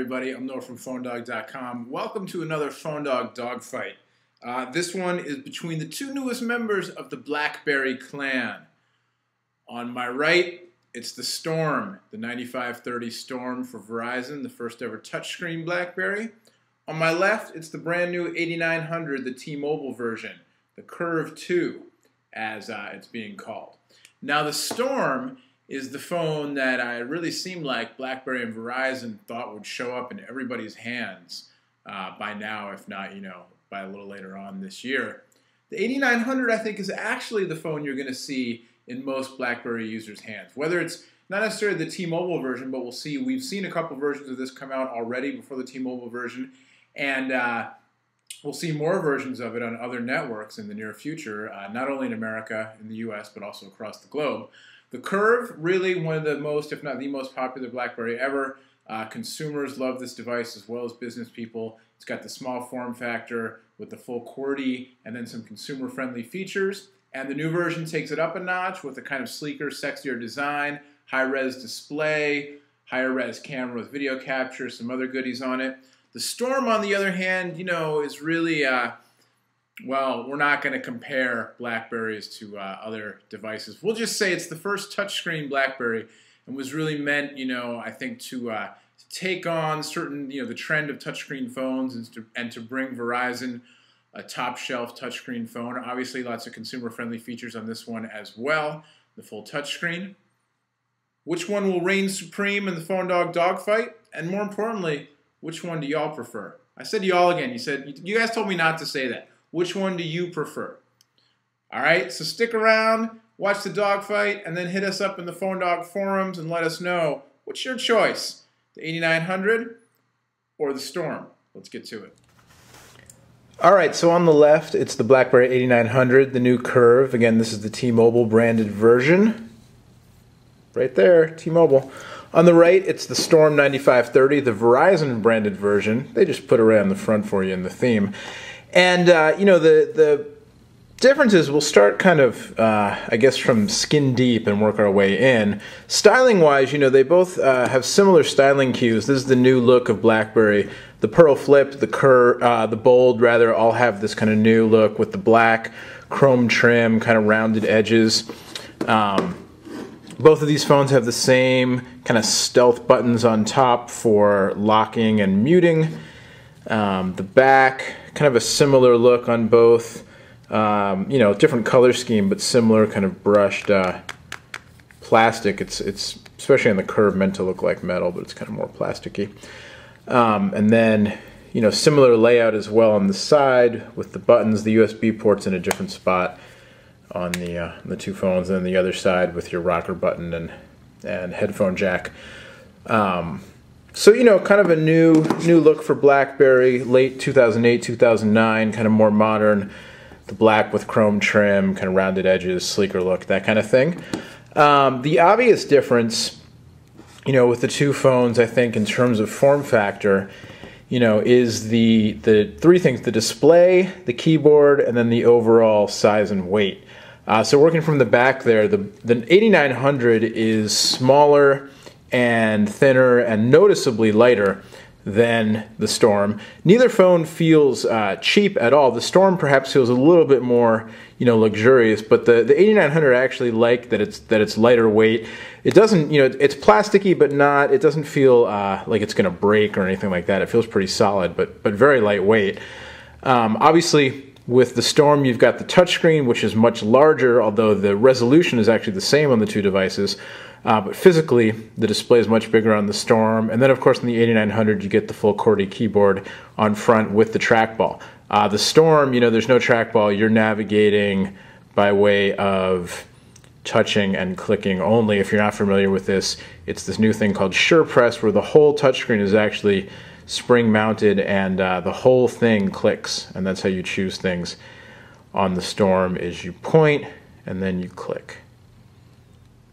everybody. I'm Noah from PhoneDog.com. Welcome to another PhoneDog dogfight. This one is between the two newest members of the BlackBerry clan. On my right, it's the Storm, the 9530 Storm for Verizon, the first ever touchscreen BlackBerry. On my left, it's the brand new 8900, the T-Mobile version, the Curve 2, as it's being called. Now the Storm is the phone that really seemed like BlackBerry and Verizon thought would show up in everybody's hands by now, if not, by a little later on this year. The 8900, I think, is actually the phone you're going to see in most BlackBerry users' hands. Whether it's not necessarily the T-Mobile version, but we'll see. We've seen a couple versions of this come out already before the T-Mobile version, and we'll see more versions of it on other networks in the near future, not only in America, in the US, but also across the globe. The Curve, really one of the most, if not the most popular BlackBerry ever. Consumers love this device as well as business people. It's got the small form factor with the full QWERTY and then some consumer-friendly features. And the new version takes it up a notch with a kind of sleeker, sexier design, high-res display, higher-res camera with video capture, some other goodies on it. The Storm, on the other hand, is really, well, we're not going to compare BlackBerries to other devices. We'll just say it's the first touchscreen BlackBerry and was really meant, I think, to take on certain, the trend of touchscreen phones and to bring Verizon a top-shelf touchscreen phone. Obviously, lots of consumer-friendly features on this one as well. The full touchscreen. Which one will reign supreme in the PhoneDog dogfight? And more importantly, which one do y'all prefer? I said y'all again. You guys told me not to say that. Which one do you prefer? All right, so stick around, watch the dogfight, and then hit us up in the PhoneDog forums and let us know what's your choice, the 8900 or the Storm. Let's get to it. All right, so on the left, it's the BlackBerry 8900, the new Curve. Again, this is the T-Mobile branded version. Right there, T-Mobile. On the right, it's the Storm 9530, the Verizon branded version. They just put it right on the front for you in the theme. And, the differences, we'll start kind of, I guess, from skin deep and work our way in. Styling-wise, they both have similar styling cues. This is the new look of BlackBerry. The Pearl Flip, the Bold, rather, all have this kind of new look with the black chrome trim, kind of rounded edges. Both of these phones have the same kind of stealth buttons on top for locking and muting. The back, kind of a similar look on both. Different color scheme, but similar kind of brushed plastic. It's especially on the Curve meant to look like metal, but it's kind of more plasticky. And then, similar layout as well on the side with the buttons, the USB ports in a different spot on the two phones, and then the other side with your rocker button and headphone jack. So, kind of a new look for BlackBerry, late 2008, 2009, kind of more modern. The black with chrome trim, kind of rounded edges, sleeker look, that kind of thing. The obvious difference, with the two phones, I think, in terms of form factor, is the three things: the display, the keyboard, and then the overall size and weight. So working from the back there, the 8900 is smaller and thinner and noticeably lighter than the Storm. Neither phone feels cheap at all. The Storm perhaps feels a little bit more, luxurious, but the 8900 I actually like that it's lighter weight. It doesn't, it's plasticky, but not. It doesn't feel like it's going to break or anything like that. It feels pretty solid, but very lightweight. Obviously, with the Storm, you've got the touchscreen, which is much larger, although the resolution is actually the same on the two devices. But physically, the display is much bigger on the Storm. And then, of course, in the 8900, you get the full QWERTY keyboard on front with the trackball. The Storm, there's no trackball. You're navigating by way of touching and clicking only. If you're not familiar with this, it's this new thing called SurePress, where the whole touchscreen is actually spring-mounted and the whole thing clicks. And that's how you choose things on the Storm, is you point and then you click.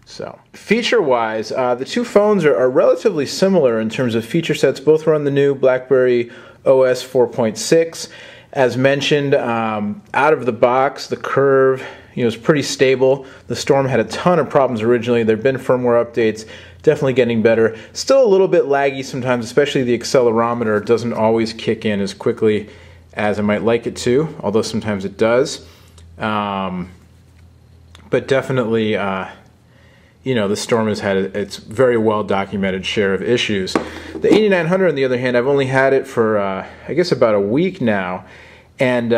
So, feature-wise, the two phones are relatively similar in terms of feature sets. Both run the new BlackBerry OS 4.6. As mentioned, out of the box, the Curve is pretty stable. The Storm had a ton of problems originally. There have been firmware updates definitely getting better. Still a little bit laggy sometimes, especially the accelerometer doesn't always kick in as quickly as I might like it to, although sometimes it does. But definitely, you know, the Storm has had its very well documented share of issues. The 8900, on the other hand, I've only had it for, I guess, about a week now. And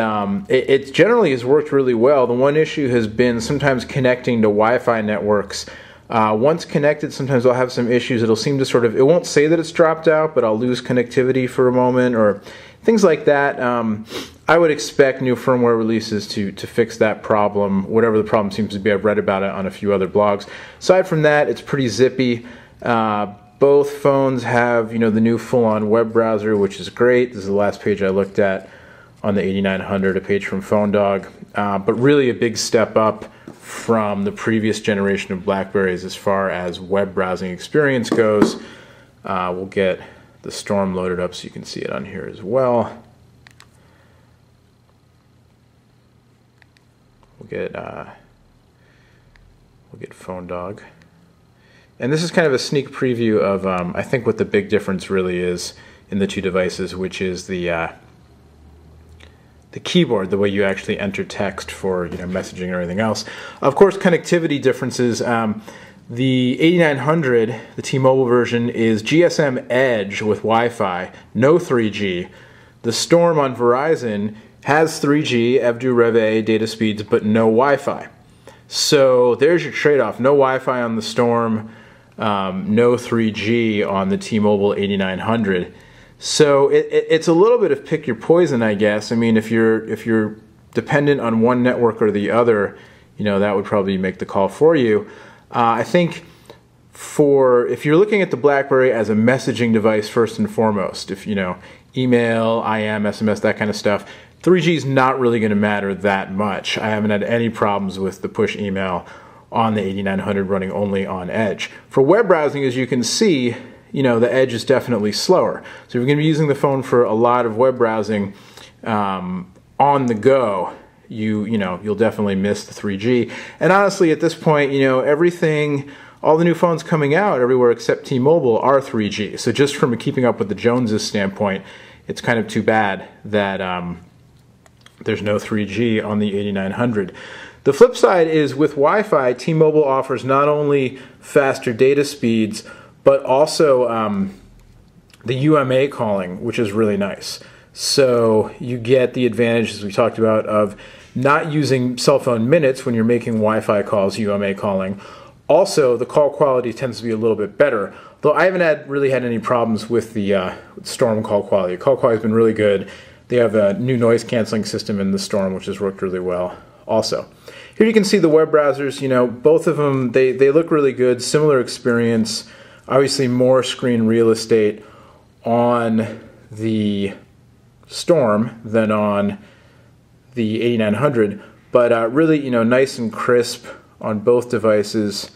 it generally has worked really well. The one issue has been sometimes connecting to Wi-Fi networks. Once connected, sometimes I'll have some issues. It'll seem to sort of, it won't say that it's dropped out, but I'll lose connectivity for a moment or things like that. I would expect new firmware releases to fix that problem, whatever the problem seems to be. I've read about it on a few other blogs. Aside from that, it's pretty zippy. Both phones have, you know, the new full-on web browser, which is great. This is the last page I looked at on the 8900, a page from PhoneDog. But really a big step up from the previous generation of BlackBerries as far as web browsing experience goes. We'll get the Storm loaded up so you can see it on here as well. We'll get PhoneDog. And this is kind of a sneak preview of, I think, what the big difference really is in the two devices, which is the keyboard, the way you actually enter text for, you know, messaging and everything else. Of course, connectivity differences. The 8900, the T-Mobile version, is GSM Edge with Wi-Fi, no 3G. The Storm on Verizon has 3G, EVDU-REV-A data speeds, but no Wi-Fi. So there's your trade-off. No Wi-Fi on the Storm, no 3G on the T-Mobile 8900. So it's a little bit of pick your poison, I guess. I mean, if you're dependent on one network or the other, you know, that would probably make the call for you. I think if you're looking at the BlackBerry as a messaging device first and foremost, if you know, email, IM, SMS, that kind of stuff, 3G is not really going to matter that much. I haven't had any problems with the push email on the 8900 running only on Edge. For web browsing, as you can see, you know, the Edge is definitely slower. So if you're going to be using the phone for a lot of web browsing on the go, you'll definitely miss the 3G. And honestly, at this point, you know, everything, all the new phones coming out everywhere except T-Mobile are 3G. So just from a keeping up with the Joneses standpoint, it's kind of too bad that there's no 3G on the 8900. The flip side is with Wi-Fi, T-Mobile offers not only faster data speeds, but also the UMA calling, which is really nice. So you get the advantage, as we talked about, of not using cell phone minutes when you're making Wi-Fi calls, UMA calling. Also, the call quality tends to be a little bit better, though I haven't really had any problems with the Storm call quality. Call quality has been really good. They have a new noise canceling system in the Storm, which has worked really well also. Here you can see the web browsers. You know, both of them, they look really good, similar experience. Obviously more screen real estate on the Storm than on the 8900, but really, you know, nice and crisp on both devices.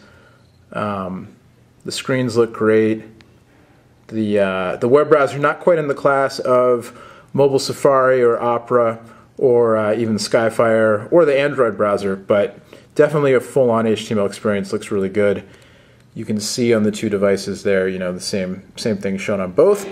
The screens look great. The web browser, not quite in the class of Mobile Safari or Opera or even Skyfire or the Android browser, but definitely a full-on HTML experience. Looks really good. You can see on the two devices there, you know, the same thing shown on both.